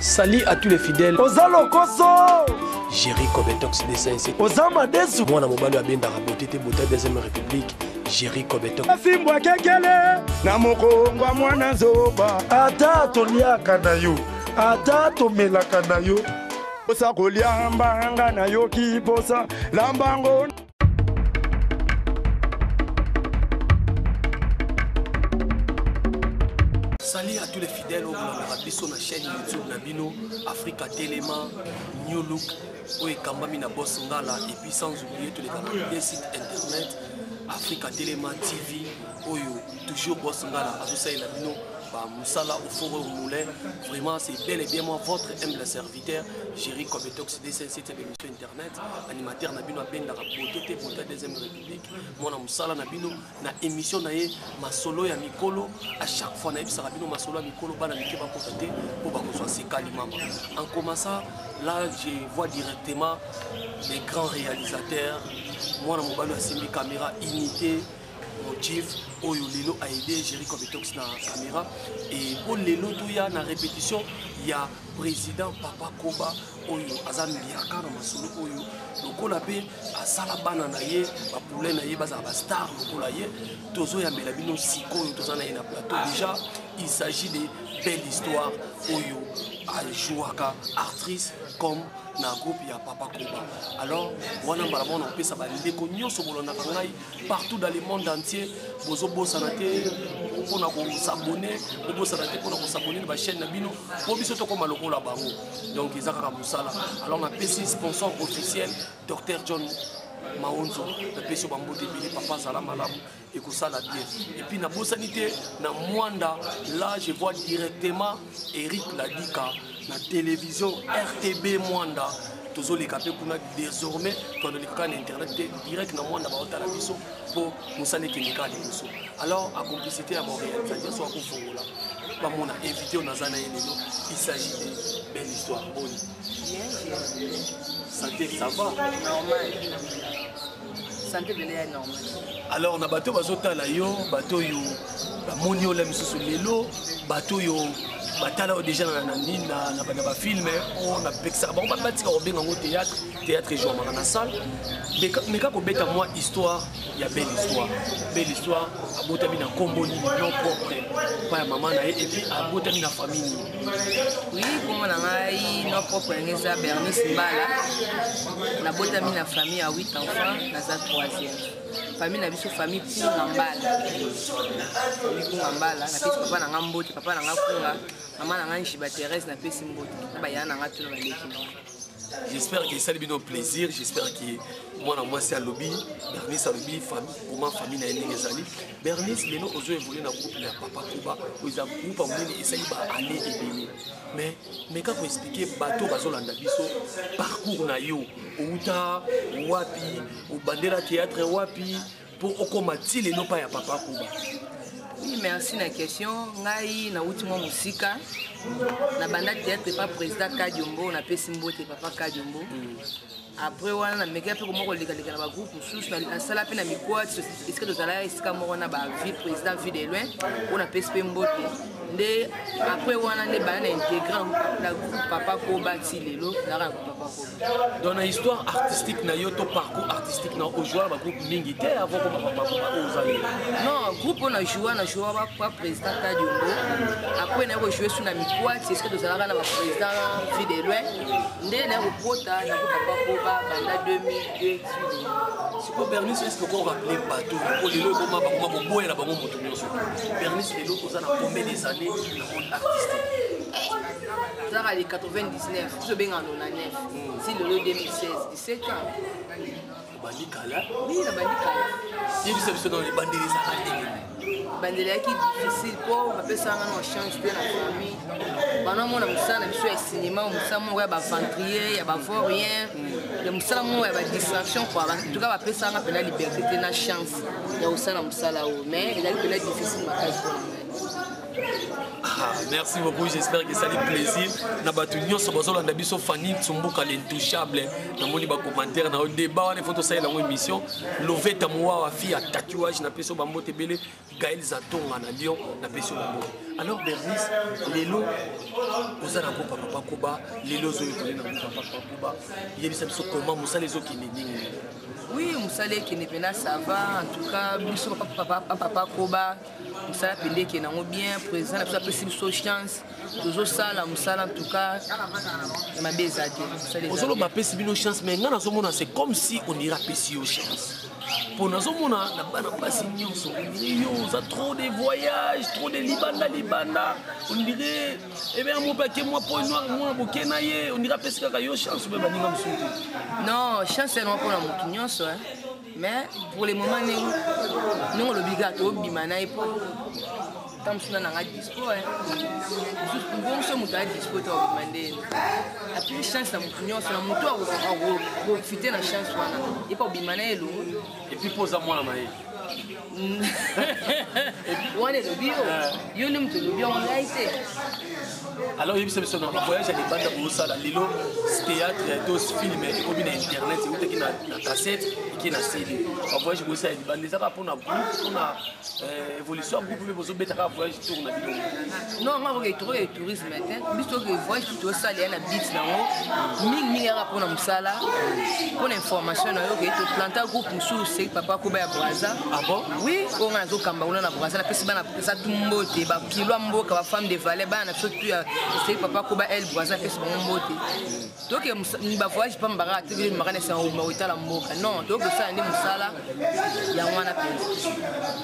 Salut à tous les fidèles. Ozalo Koso. Jerry Kobetox D5. Ozama Desu. Moi, na mobali abenda raboté te bota deuxième république. Jerry Kobetox. Simbwa kekele. Na mokongwa mwana zoba. Ata toliaka na yo. Ata tomelaka na yo. Osa koliamba na yo kiposa. Lambango. Salut à tous les fidèles au Rabiso na chaîne YouTube Nabino, Africa Téléma, New Look, où est Kambami na Boss Ngala, et puis sans oublier tous les sites internet, Africa Téléma TV, où toujours Boss Ngala, Azusa et Nabino, Moussala au Forum Moulin. Vraiment, c'est bel et bien moi, votre humble serviteur, Jerry Kobetox, D7 émission internet, animateur Nabino Abenda Raboté, Bota deuxième république, moi Moussala Nabino, na émission naé, ma solo ya Mikolo, à chaque fois na émission Nabino, ma solo ya Mikolo, bana Mike va contacter pour qu'on soit Sekali Mama. En commençant, là, je vois directement les grands réalisateurs, moi na Mobalo Asimi Caméra Unité. Motif oyo lelo a aidé Jerry Kobetox na caméra et pour lelo tout ya na répétition il y a président Papa Koba oyo azami liaka na masolo oyo lokola pe asala bana na ye ba poule na ye baza ba star lokola ye tozo ya mbela bino siko oyo tozana na plateau déjà il s'agit de belle histoire oyo a jouaka actrice comme na groupe ya Papa Koba. Alors, wana mbalabona on peut ça bandeko nyonso bolona kangai partout dans le monde entier bozo bosana te pona ko s'abonner bosana te pona ko s'abonner na chaîne na bino po biso to koma lokola bango. Donc ezaka musala. Alors on a PC sponsor officiel Dr John Maonzo, le PC Bambote Bili Papa Salamalamu et que ça la bien. Et puis na bosanité na Mwanda, là je vois directement Eric Ladika na télévision RTB Mwanda. Tozo les capés pour désormais quand on est en internet direct na Mwanda ba otala biso pour musale kenika de biso. Alors à complicité à mon réalisateur soit ko fongola. Ba mona invité on azana elelo, il s'agit de belle histoire. Bonne. Bien. Santé ça va normal. Santé est normal. Alors on a bateau bazotala yo, bateau yo ba monio la misusu lelo, bateau yo batala déjà na ba film on a pexa ba batika ko benga ngo théâtre jour na salle mais quand ko beta moi histoire il y a belle histoire abotami na komboni non propre pa maman na et puis abotami na famille. Oui, comme on a non propre ngeza Bernice Mbala na botami na famille à 8 enfants na za 3e. Famille na biso famille Pungambala. Famille Pungambala, na pesi papa na ngambote, papa na ngakunga, maman na nganjiba Thérèse na pesi mbote. Na ba yana ngatu na baleki. J'espère que ça lui donne plaisir, j'espère que moi c'est à lobby, Bernice à lobby, famille, pour ma famille na Nengezali. Bernice les nos ozo évoluer dans groupe de Papa Koba, ils ont groupe amené et ça il va aller et béni. Mais quand vous expliquez bateau bazolanda biso parcours na yo, outa wapi, ou bandera théâtre wapi pour okomati les no pas ya Papa Koba. Oui, merci la question. Ngai na ultimo musika. Na banda théâtre pas président Kadiombo, na Pesimbote papa Kadiombo. Après on a meka pe comment les gars na ba groupe sous na sala pe na mikwa est-ce que nous allons est-ce moi on a ba vie président vie de loin on a Pesimbote. Ndé après on a les bana intégrant la groupe Papa Koba Tilelo na Papa Koba. Dans la histoire artistique na yo to parcours artistique na au joueur ba groupe Mingité avant que Papa Koba ozali. Non, groupe on a joué pas président Kadiombo. Après on a joué sur la mikwa est-ce que nous allons na ba président vie de loin. Ndé na repota na Papa Koba banda 2002. Si pour Bernice est-ce que vous rappelez bateau pour les locaux ma boy la bango moto nyonso. Bernice les locaux ça na combien des années dans le monde artistique? Ça a les 99, je bien en 99. Si le 2016, 17 ans. Bandikala? Oui, la bandikala. Si vous savez dans les bandés ça a bandela qui difficile pour on peut ça en change de la famille. Pendant mon amoussa na biso ya cinéma amoussa mo ya ba ventrier ya ba fort rien. Le moussa mo ya ba distraction quoi. En tout cas ba pesa nga pena liberté na chance. Ya osala moussa o mais il a eu pena difficile ma case pour moi. Ah, merci beaucoup, j'espère que ça fait plaisir. Na batu nyonso bazolanda biso Fanny Tsumbuka l'intouchable. Na moni ba commentaire na débat na photo ça la émission. Loveta Moua wa fille à tatouage na peso bambote belé Gaël Zatonga na Lyon na peso bambote. Alors Bernice, lelo oza na groupe Papa Koba, lelo zo évolué na groupe Papa Koba. Il y a des choses comment Moussa les autres qui n'est ni. Oui, Moussa les qui n'est pas ça va. En tout cas, biso Papa Koba, Moussa pendé qui n'a bien présent, la possible chance. Toujours ça, la Moussa en tout cas, ma bezade. Ozolo ma possible chance, mais ngana zo mona c'est comme si on ira péci aux chances. Pour nous, on a trop de voyages, trop de Libanda. On dirait, eh bien, mon paquet, moi, pour une noire, moi, on dirait que c'est une chance. Non, chance, c'est non pour la montagne. Mais pour les moments, nous, on l'obligatoire, bimana et pas. Tant que nous avons dispo, bon, ce mot a dispo, tu as demandé. La plus chance, c'est la montagne, on profiter de la chance. Et pas bimana et l'eau. Et puis pose-moi la maille. Et puis on est le bio. Yo l'aime te le bio en réalité. Alors il y a eu ce voyage à l'Ibanda pour ça, Lilo, théâtre, film, et comme il internet, c'est où qui a cassette et qui a CD. On voyage pour ça à l'Ibanda, ça va pour une évolution, groupe mais vous êtes à voyage tour na vidéo. Non, moi je trouve le tourisme maintenant. Biso que voyage tout ça il y a na beach là. Ming ya pour na musala. Pour information na yo que to planter groupe musu c'est Papa Koba ya Braza. Ah bon? Oui, on a zo kamba na Braza na pesi bana ça tumbote ba kilo mboka ba femme de Valais bana surtout c'est Papa Koba elle Braza pesi mbote. Donc ba voyage pas mbara te mbara c'est au mautala mboka. Non, donc ça ndi musala ya wana pesi.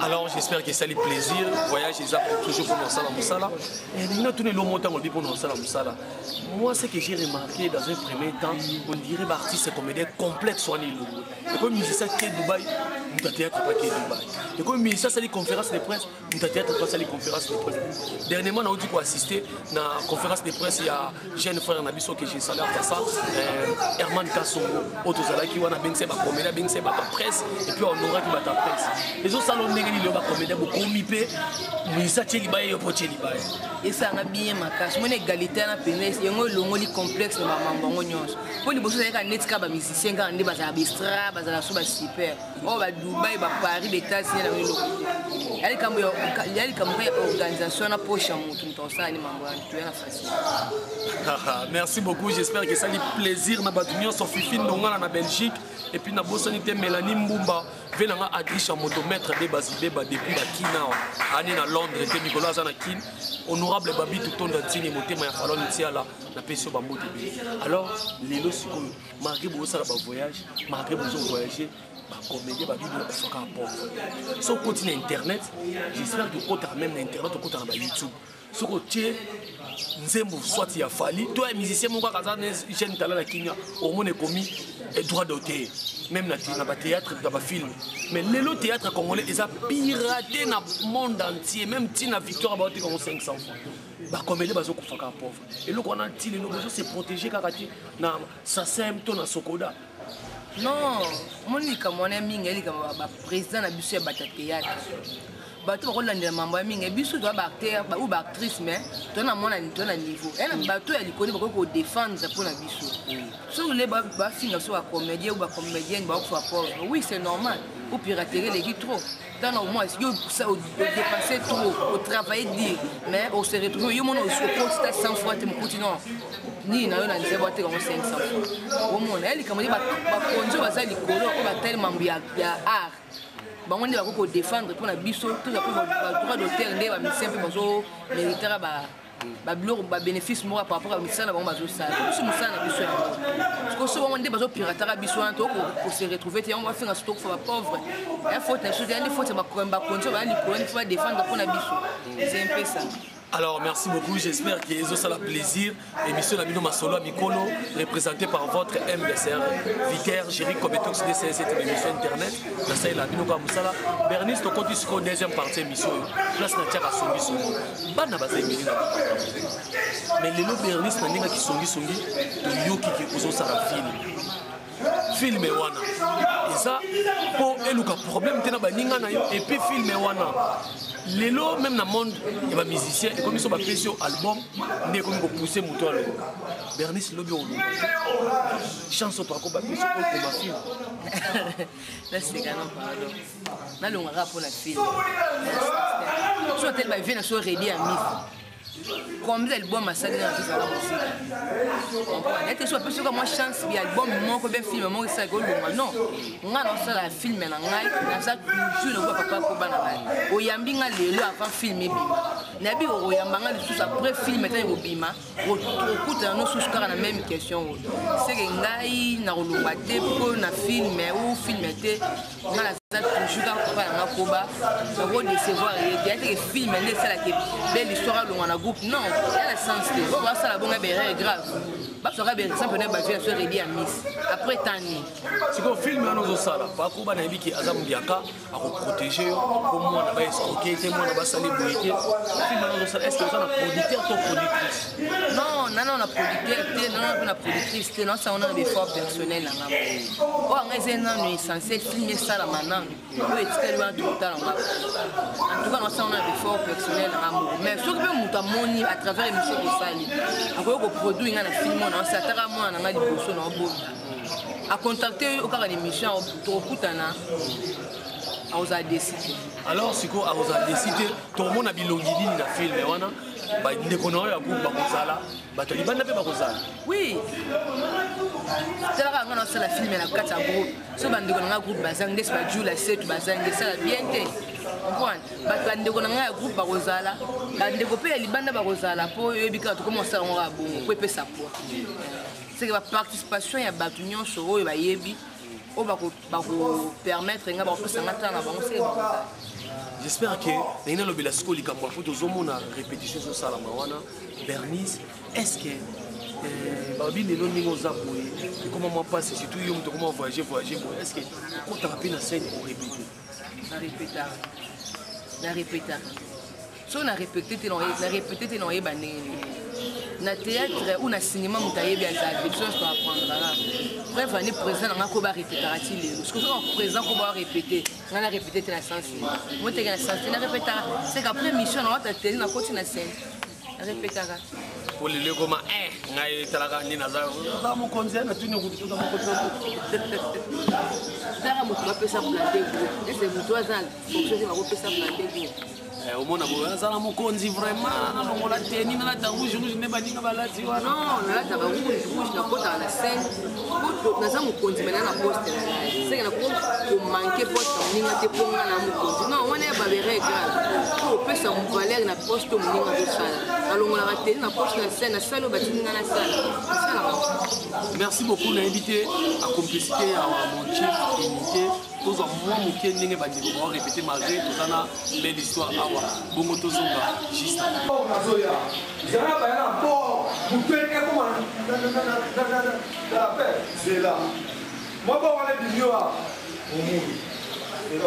Alors j'espère que ça les plaisir, voyage ils apportent toujours pour Moussala Moussala. Et il y a tous les longs montants pour Moussala Moussala. Moi ce que j'ai remarqué dans un premier temps, on dirait l'artiste c'est comédien complexe soit ni lourd. Et comme musicien qui est Dubaï, nous avons théâtre pas qui est Dubaï. Et comme musicien c'est les conférences de presse, nous avons théâtre pas les conférences de presse. Dernièrement on a dit qu'on assister à la conférence de presse, il y a jeune frère Nabiso que j'ai salé à ça, Herman Kassongo, Otozala qui wana ben c'est ba comédien ben c'est ba presse et puis on aura qui va ta presse. Les autres salons n'engagent pas comédien beaucoup mipé, mais ça tient libaye yo poche libaye. Et ça a bien ma cache, mon égalité na pénis, yango longoli complexe na mambango nyonso. Pour les bosses avec un net ka ba musicien ka ndé baza bistra, baza la suba super. Oh ba Dubaï, ba Paris, ba États-Unis na welo. Yali kambo organisation na poche ya mutu mtonsa ni mambo ya tu na facile. Merci beaucoup, j'espère que ça lui plaisir na batunyo so fifine ndonga na Belgique et puis na bossanité Mélanie Mbumba venanga Adriche à motomètre de Bazibeba depuis la Kina année na Londres et Nicolas Zanakin honorable Babi tout ton d'antine motema ya falon tiala na peso bambote. Alors lelo siko malgré bossa la voyage, malgré bozo voyager comédie ba vidéo soka pauvre. So continue internet, j'espère que côté même internet côté na YouTube. So côté nzembo soit ya fali, toi musicien mon ka za jeune talent na Kenya, au monde commis droit d'auteur. Même dans le théâtre, dans le film. Mais le théâtre congolais, ils ont piraté dans le monde entier. Même si la victoire a été 500 francs. Les comédiens sont pauvres. Et nous, on a dit que nous devons se protéger car nous sommes dans Sokoda. Non, mon président a dit que théâtre. Bateau rôle dans le membre mingi biso doit acteur ou actrice mais toi na mona na niveau elle bateau elle connaît pour défendre pour la biso sur les ba finga sur comédien ou comédienne ba faut pauvre oui c'est normal pour pirater les guides trop dans au moins yo ça dépasser trop au travailler dire mais on se retrouve yo mon au poste 100 fois te continent ni na yo na nzeba te comme 500 fois au moins elle comme ba konzo bazali kolo ko ba tellement ya art. Bon, on va défendre pour la biso, tout le droit d'auteur, on va simple, on mériter ba bénéfice moi par rapport à ça, on va jouer ça. Tout ça na biso. Parce que on dit bazo pirater la biso pour se retrouver, on va faire un stock pour la pauvre. Il faut une chose, il faut se va défendre pour la biso. C'est un peu ça. Alors merci beaucoup, j'espère que vous avez le plaisir. Émission Nabino Masolo Mikolo, représentée par votre MBCR, Vicaire, Géry Cométox DCS, cette émission internet. Dans ça, Nabino Kamoussala. Bernice, tu continues sur la deuxième partie de l'émission. Place Natiaka Songi Songi. Pas na base Emily. Mais les lots Bernice, Nandinga qui Songi Songi, de Yoki qui osent ça la film. Film wana. Et ça, pour eluka problème, t'es na baninga na yo. Et puis film wana. Lelo même dans le monde, il y a des musiciens et comme ils sont passés sur album, ils ont poussé mon toit. Bernice Lobby chanson toi comme passé sur ma fille. Là c'est quand même pardon. Là on rap pour la fille. so tel ba vient so ready à Miss comme l'album a salé dans la musique comprendre était so parce que moi chance bi album mon ko ben film mon ça go non on a dans ça film na ngai na ça toujours le papa ko bana ngai o yambi nga lelo avant film bi na bi o yamba nga tout après film était o bima o kuta no sous na même question c'est que ngai na rolomba te ko na film ou film était na toujours quand on a koba ça va décevoir il y a des films mais c'est là que belle histoire on a groupe non il y a le sens on va ça la bonne erreur grave bah ça va bien simple ne pas faire sur ready à Miss après tani si ko film on ça là pas koba na biki azam biaka à protéger comme moi na ba escroquer moi na ba saler boyeke film on ça est-ce que ça na producteur ou productrice non on a producteur non on a productrice non ça on a des forces personnelles là oh on est non censé filmer ça là maintenant en tout cas, on a des forts personnels mais ce que nous à travers l'émission de Sali, on produit un film, on s'attend à moi, on a des personnes en bon. À contacter au cas d'émission, on a décidé. Alors, si on a décidé, tout le monde a bilongidi dans le film, oui. C'est là qu'on a fait la film et la carte en groupe. Si on a un groupe bazang, des pas la 7 bazang, c'est la bien té. Comprendre? Quand on a un groupe barozala, quand développer les bandes barozala pour éviter comment ça on va bon, pour payer ça pour. C'est que la participation il y a batunion sur eux et ba yebi, on va permettre nga ba ko sangata na bango c'est. J'espère que dans le Belasco, les campagnes de Zomo na répétition sur ça la mawana Bernice, est-ce que Babi les longs aux appuis comment moi passe surtout yom comment voyager est-ce que quand tu rappelles la scène pour répéter na répéter so na répéter t'es non na théâtre ou na cinéma mutaye bien ça quelque chose pour apprendre là bref on est présent dans ko ba répéter parce que on présent ko ba répéter on a répéter la sens moi t'es la sens na répéter c'est qu'après mission on va te na continuer la scène répéter pour les comment ngai talaka ni naza za mo konzi na tuni ko tuza mo konzi dara mo ka pesa planter c'est vous toi ça fonctionner va pesa planter au mona boza na mo konzi vraiment na longola teni na la rouge ne baninga balati wa non na la rouge na kota na scène na za mo konzi mais na poste c'est que na ko manquer poste ninga te ponga na mo konzi non on est ba grave ko pesa mo valeur na poste mo ninga de sala na longola teni na poste na scène na sala batinga na sala. Merci beaucoup de l'invité à complicité à mon chef unité tous en moi moké ndenge ba ndeko répéter malgré tout ça na belle histoire awa bongo tozonga juste azoya zana ba na po mutwe ke ko na paix c'est là moi ba wala binyo a omu c'est là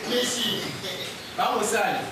Messi ba mo sali